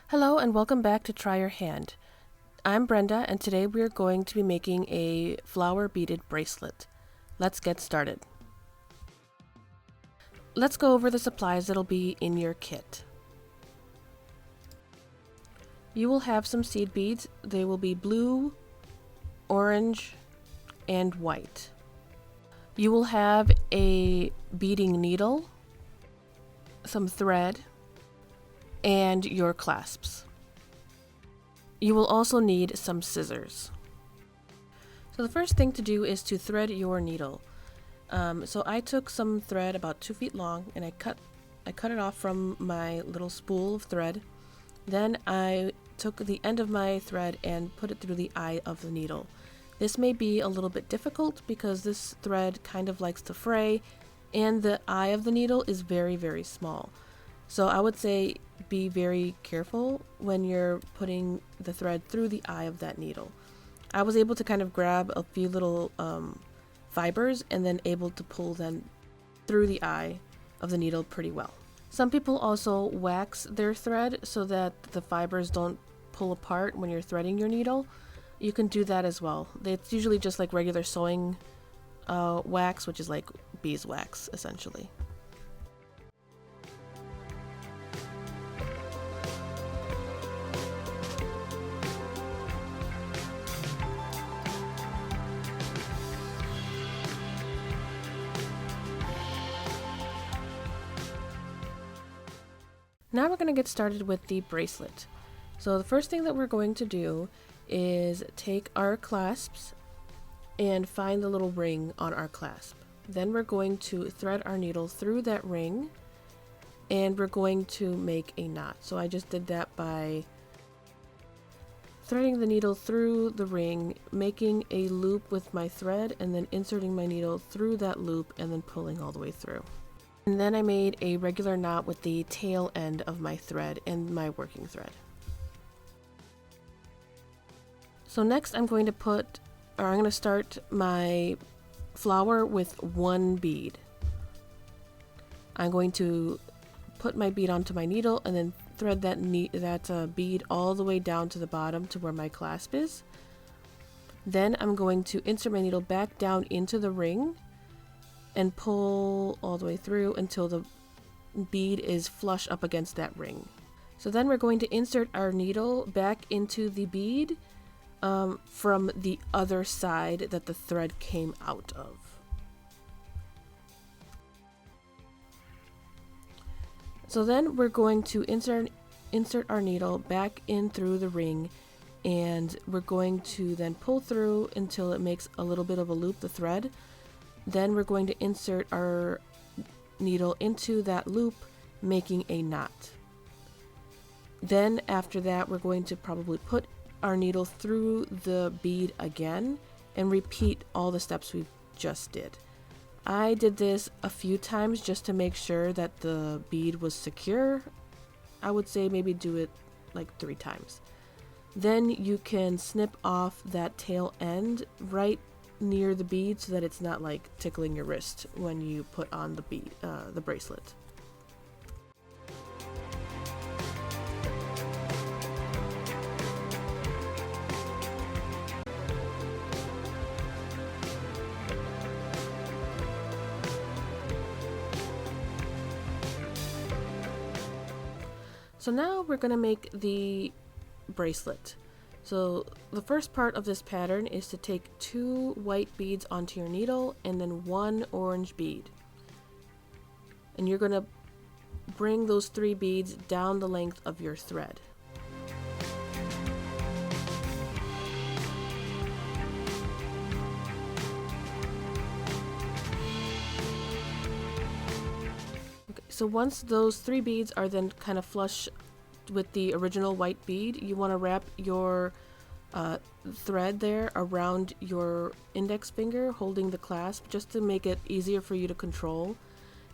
Hello and welcome back to Try Your Hand. I'm Brenda and today we are going to be making a flower beaded bracelet. Let's get started. Let's go over the supplies that'll be in your kit. You will have some seed beads. They will be blue, orange, and white. You will have a beading needle, some thread, and your clasps. You will also need some scissors. So the first thing to do is to thread your needle. So I took some thread about 2 feet long and I cut it off from my little spool of thread. Then I took the end of my thread and put it through the eye of the needle. This may be a little bit difficult because this thread kind of likes to fray and the eye of the needle is very, very small. So I would say be very careful when you're putting the thread through the eye of that needle. I was able to kind of grab a few little fibers and then able to pull them through the eye of the needle pretty well. Some people also wax their thread so that the fibers don't pull apart when you're threading your needle. You can do that as well. It's usually just like regular sewing wax, which is like beeswax essentially. Now we're going to get started with the bracelet. So the first thing that we're going to do is take our clasps and find the little ring on our clasp. Then we're going to thread our needle through that ring and we're going to make a knot. So I just did that by threading the needle through the ring, making a loop with my thread and then inserting my needle through that loop and then pulling all the way through. And then I made a regular knot with the tail end of my thread and my working thread. So next I'm going to start my flower with one bead. I'm going to put my bead onto my needle and then thread that bead all the way down to the bottom to where my clasp is. Then I'm going to insert my needle back down into the ring and pull all the way through until the bead is flush up against that ring. So then we're going to insert our needle back into the bead from the other side that the thread came out of. So then we're going to insert our needle back in through the ring and we're going to then pull through until it makes a little bit of a loop, the thread. Then we're going to insert our needle into that loop, making a knot. Then after that, we're going to probably put our needle through the bead again and repeat all the steps we just did. I did this a few times just to make sure that the bead was secure. I would say maybe do it like 3 times. Then you can snip off that tail end right near the bead so that it's not like tickling your wrist when you put on the bracelet. So now we're going to make the bracelet. So the first part of this pattern is to take 2 white beads onto your needle and then 1 orange bead. And you're going to bring those 3 beads down the length of your thread. Okay, so once those 3 beads are then kind of flush with the original white bead, you want to wrap your thread there around your index finger holding the clasp just to make it easier for you to control.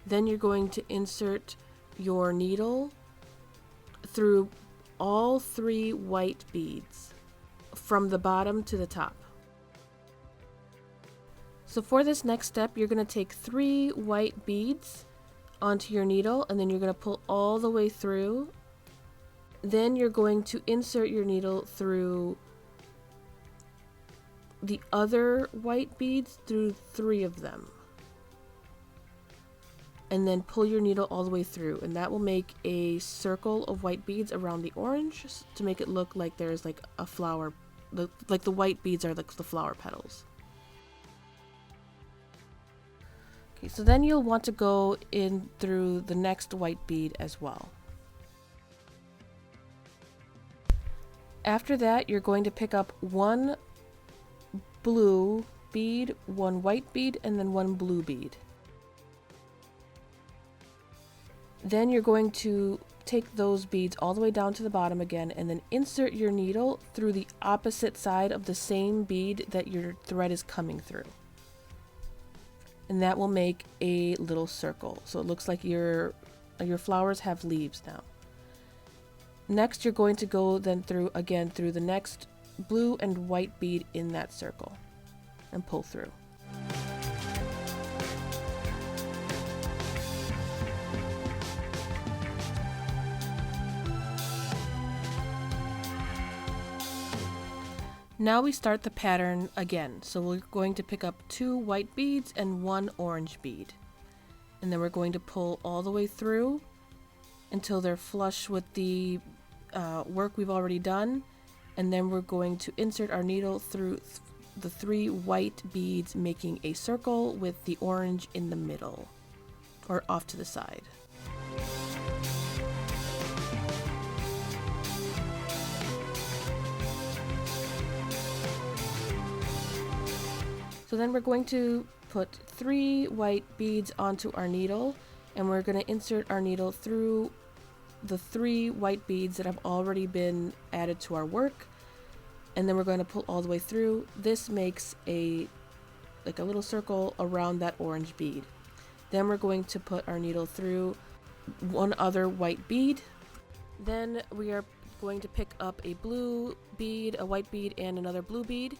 Then you're going to insert your needle through all 3 white beads from the bottom to the top. So for this next step, you're going to take 3 white beads onto your needle and then you're going to pull all the way through Then you're going to insert your needle through the other white beads, through 3 of them. And then pull your needle all the way through, and that will make a circle of white beads around the orange to make it look like there's like a flower, like the white beads are like the flower petals. Okay, so then you'll want to go in through the next white bead as well. After that, you're going to pick up 1 blue bead, 1 white bead, and then 1 blue bead. Then you're going to take those beads all the way down to the bottom again, and then insert your needle through the opposite side of the same bead that your thread is coming through. And that will make a little circle. So it looks like your flowers have leaves now. Next, you're going to go then through the next blue and white bead in that circle and pull through. Now we start the pattern again. So we're going to pick up 2 white beads and 1 orange bead. And then we're going to pull all the way through until they're flush with the work we've already done. And then we're going to insert our needle through the 3 white beads, making a circle with the orange in the middle or off to the side. So then we're going to put 3 white beads onto our needle, and we're going to insert our needle through the 3 white beads that have already been added to our work, and then we're going to pull all the way through. This makes a little circle around that orange bead. Then we're going to put our needle through 1 other white bead. Then we are going to pick up a blue bead, a white bead, and another blue bead.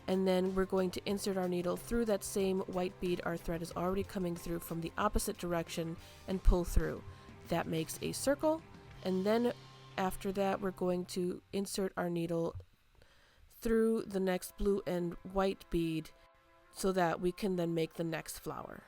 And then we're going to insert our needle through that same white bead our thread is already coming through from the opposite direction and pull through. That makes a circle. And then after that, we're going to insert our needle through the next blue and white bead so that we can then make the next flower.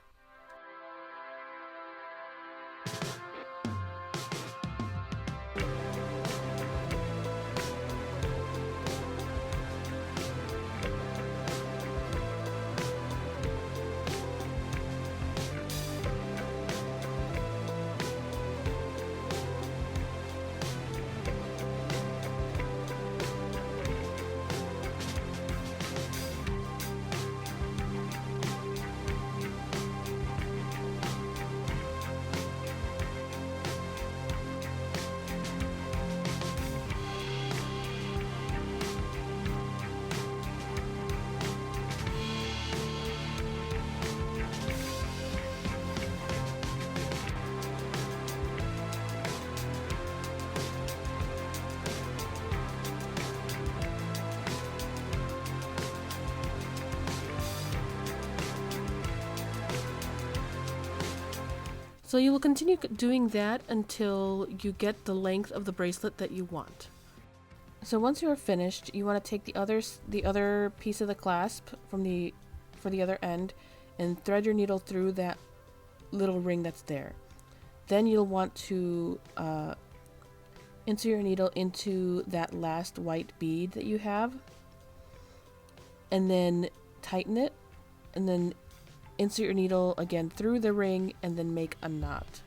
So you will continue doing that until you get the length of the bracelet that you want. So once you are finished, you want to take the other piece of the clasp for the other end and thread your needle through that little ring that's there. Then you'll want to insert your needle into that last white bead that you have, and then tighten it, and then insert your needle again through the ring and then make a knot.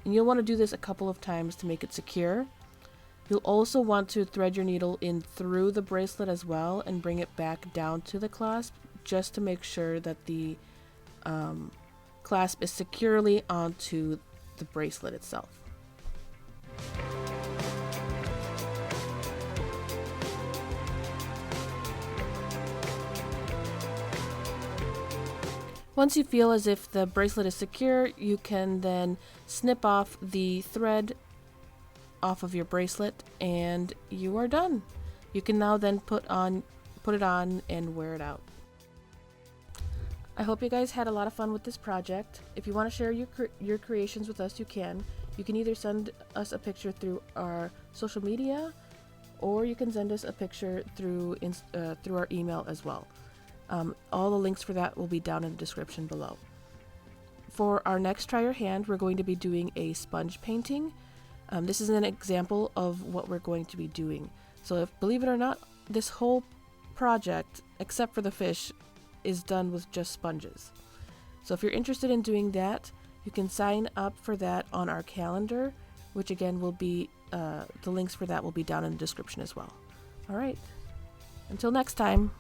And you'll want to do this a couple of times to make it secure. You'll also want to thread your needle in through the bracelet as well and bring it back down to the clasp, just to make sure that the clasp is securely onto the bracelet itself. Once you feel as if the bracelet is secure, you can then snip off the thread off of your bracelet and you are done. You can now then put it on and wear it out. I hope you guys had a lot of fun with this project. If you want to share your creations with us, you can. You can either send us a picture through our social media, or you can send us a picture through our email as well. All the links for that will be down in the description below. For our next Try Your Hand, we're going to be doing a sponge painting. This is an example of what we're going to be doing. So if, believe it or not, this whole project, except for the fish, is done with just sponges. So if you're interested in doing that, you can sign up for that on our calendar, which again will be, the links for that will be down in the description as well. All right, until next time.